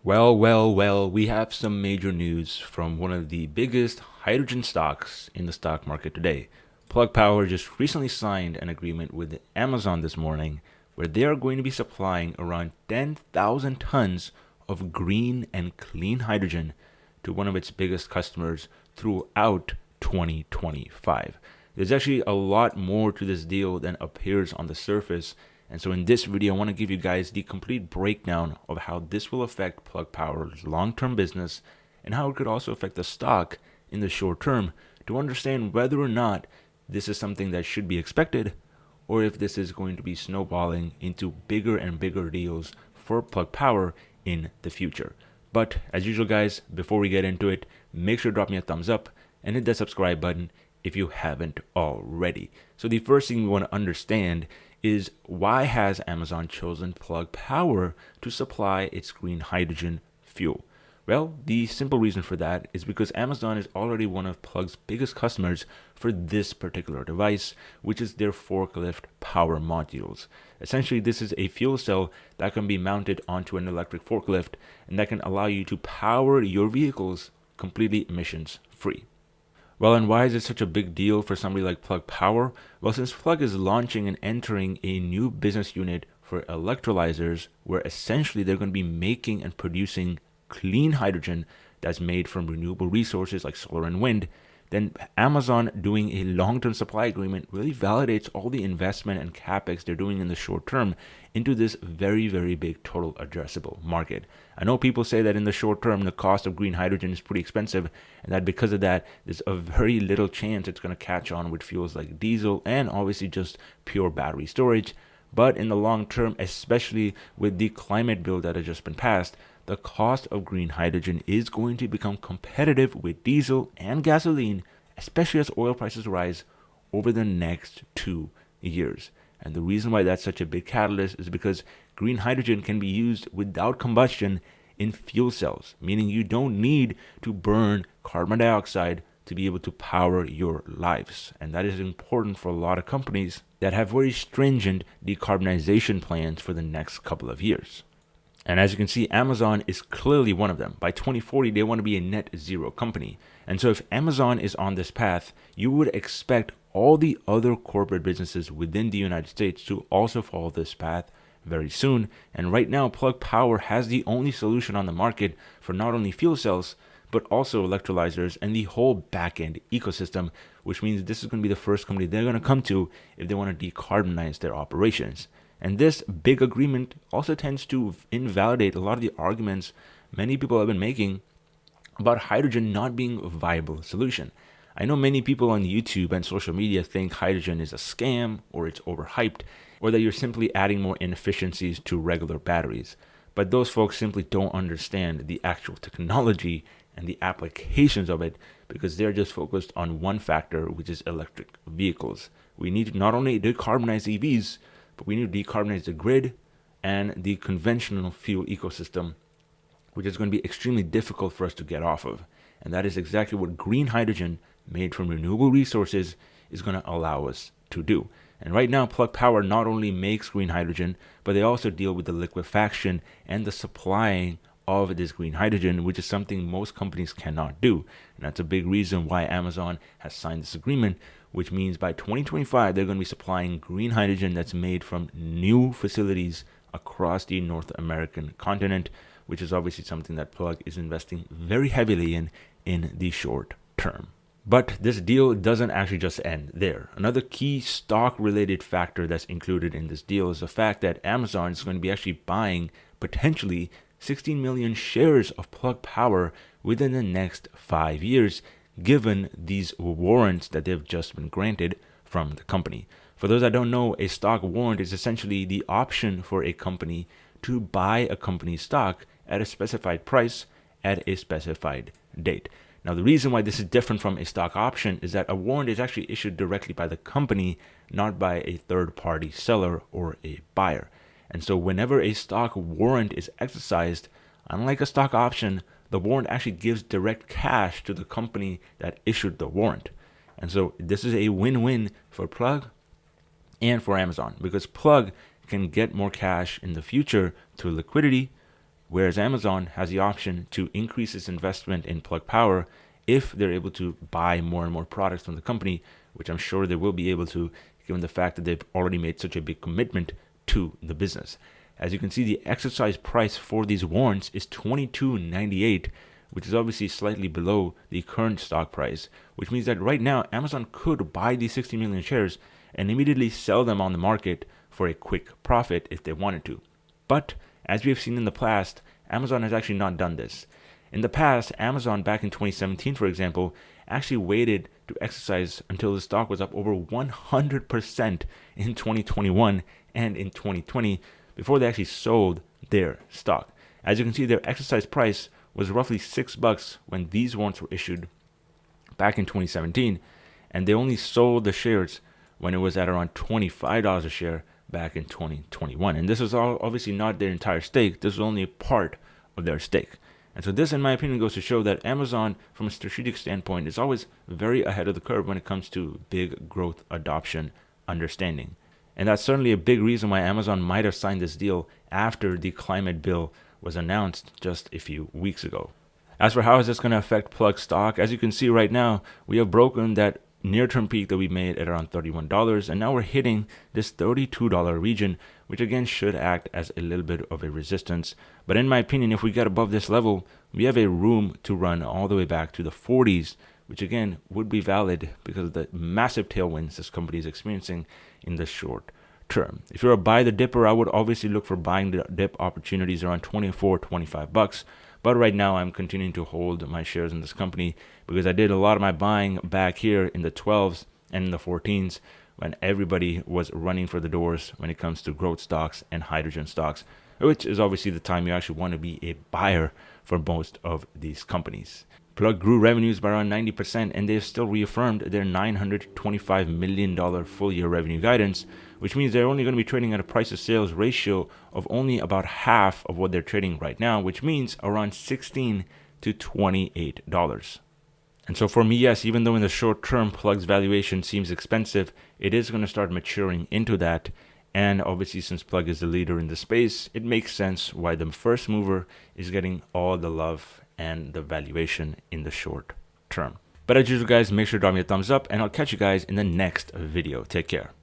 Well, we have some major news from one of the biggest hydrogen stocks in the stock market today. Plug Power just recently signed an agreement with Amazon this morning where they are going to be supplying around 10,000 tons of green and clean hydrogen to one of its biggest customers throughout 2025. There's actually a lot more to this deal than appears on the surface. And so in this video, I want to give you guys the complete breakdown of how this will affect Plug Power's long-term business and how it could also affect the stock in the short term to understand whether or not this is something that should be expected or if this is going to be snowballing into bigger and bigger deals for Plug Power in the future. But as usual, guys, before we get into it, make sure to drop me a thumbs up and hit that subscribe button if you haven't already. So the first thing we want to understand is why has Amazon chosen Plug Power to supply its green hydrogen fuel? Well, the simple reason for that is because Amazon is already one of Plug's biggest customers for this particular device, which is their forklift power modules. Essentially, this is a fuel cell that can be mounted onto an electric forklift and that can allow you to power your vehicles completely emissions free. Well, and why is it such a big deal for somebody like Plug Power? Well, since Plug is launching and entering a new business unit for electrolyzers, where essentially they're going to be making and producing clean hydrogen that's made from renewable resources like solar and wind, then Amazon doing a long-term supply agreement really validates all the investment and capex they're doing in the short term into this very, very big total addressable market. I know people say that in the short term, the cost of green hydrogen is pretty expensive, and that because of that, there's a very little chance it's going to catch on with fuels like diesel and obviously just pure battery storage. But in the long term, especially with the climate bill that has just been passed, the cost of green hydrogen is going to become competitive with diesel and gasoline, especially as oil prices rise over the next 2 years. And the reason why that's such a big catalyst is because green hydrogen can be used without combustion in fuel cells, meaning you don't need to burn carbon dioxide to be able to power your lives. And that is important for a lot of companies that have very stringent decarbonization plans for the next couple of years. And as you can see, Amazon is clearly one of them. By 2040, they want to be a net zero company. And so if Amazon is on this path, you would expect all the other corporate businesses within the United States to also follow this path very soon. And right now, Plug Power has the only solution on the market for not only fuel cells, but also electrolyzers and the whole back-end ecosystem, which means this is going to be the first company they're going to come to if they want to decarbonize their operations. And this big agreement also tends to invalidate a lot of the arguments many people have been making about hydrogen not being a viable solution. I know many people on YouTube and social media think hydrogen is a scam or it's overhyped or that you're simply adding more inefficiencies to regular batteries. But those folks simply don't understand the actual technology and the applications of it because they're just focused on one factor, which is electric vehicles. We need to not only decarbonize EVs, but we need to decarbonize the grid and the conventional fuel ecosystem, which is going to be extremely difficult for us to get off of. And that is exactly what green hydrogen made from renewable resources is going to allow us to do. And right now, Plug Power not only makes green hydrogen, but they also deal with the liquefaction and the supplying of this green hydrogen, which is something most companies cannot do. And that's a big reason why Amazon has signed this agreement, which means by 2025, they're going to be supplying green hydrogen that's made from new facilities across the North American continent, which is obviously something that Plug is investing very heavily in the short term. But this deal doesn't actually just end there. Another key stock-related factor that's included in this deal is the fact that Amazon is going to be actually buying potentially 16 million shares of Plug Power within the next 5 years, given these warrants that they've just been granted from the company. For those that don't know, a stock warrant is essentially the option for a company to buy a company's stock at a specified price at a specified date. Now, the reason why this is different from a stock option is that a warrant is actually issued directly by the company, not by a third-party seller or a buyer. And so whenever a stock warrant is exercised, unlike a stock option, the warrant actually gives direct cash to the company that issued the warrant. And so this is a win-win for Plug and for Amazon because Plug can get more cash in the future through liquidity whereas Amazon has the option to increase its investment in Plug Power if they're able to buy more and more products from the company, which I'm sure they will be able to, given the fact that they've already made such a big commitment to the business. As you can see, the exercise price for these warrants is $22.98, which is obviously slightly below the current stock price, which means that right now Amazon could buy these 60 million shares and immediately sell them on the market for a quick profit if they wanted to. But as we have seen in the past, Amazon has actually not done this. In the past, Amazon back in 2017, for example, actually waited to exercise until the stock was up over 100% in 2021 and in 2020 before they actually sold their stock. As you can see, their exercise price was roughly $6 when these warrants were issued back in 2017, and they only sold the shares when it was at around $25 a share back in 2021. And this is all obviously not their entire stake. This is only a part of their stake. And so this, in my opinion, goes to show that Amazon, from a strategic standpoint, is always very ahead of the curve when it comes to big growth adoption understanding. And that's certainly a big reason why Amazon might have signed this deal after the climate bill was announced just a few weeks ago. As for how is this going to affect Plug stock, as you can see right now, we have broken that near-term peak that we made at around $31, and now we're hitting this $32 region, which again should act as a little bit of a resistance. But in my opinion, if we get above this level, we have a room to run all the way back to the 40s, which again would be valid because of the massive tailwinds this company is experiencing in the short term. If you're a buy the dipper, I would obviously look for buying the dip opportunities around $24-25. But right now, I'm continuing to hold my shares in this company because I did a lot of my buying back here in the 12s and in the 14s when everybody was running for the doors when it comes to growth stocks and hydrogen stocks, which is obviously the time you actually want to be a buyer for most of these companies. Plug grew revenues by around 90%, and they've still reaffirmed their $925 million full-year revenue guidance, which means they're only going to be trading at a price-to-sales ratio of only about half of what they're trading right now, which means around $16 to $28. And so for me, yes, even though in the short term Plug's valuation seems expensive, it is going to start maturing into that. And obviously, since Plug is the leader in the space, it makes sense why the first mover is getting all the love and the valuation in the short term. But as usual, guys, make sure to drop me a thumbs up, and I'll catch you guys in the next video. Take care.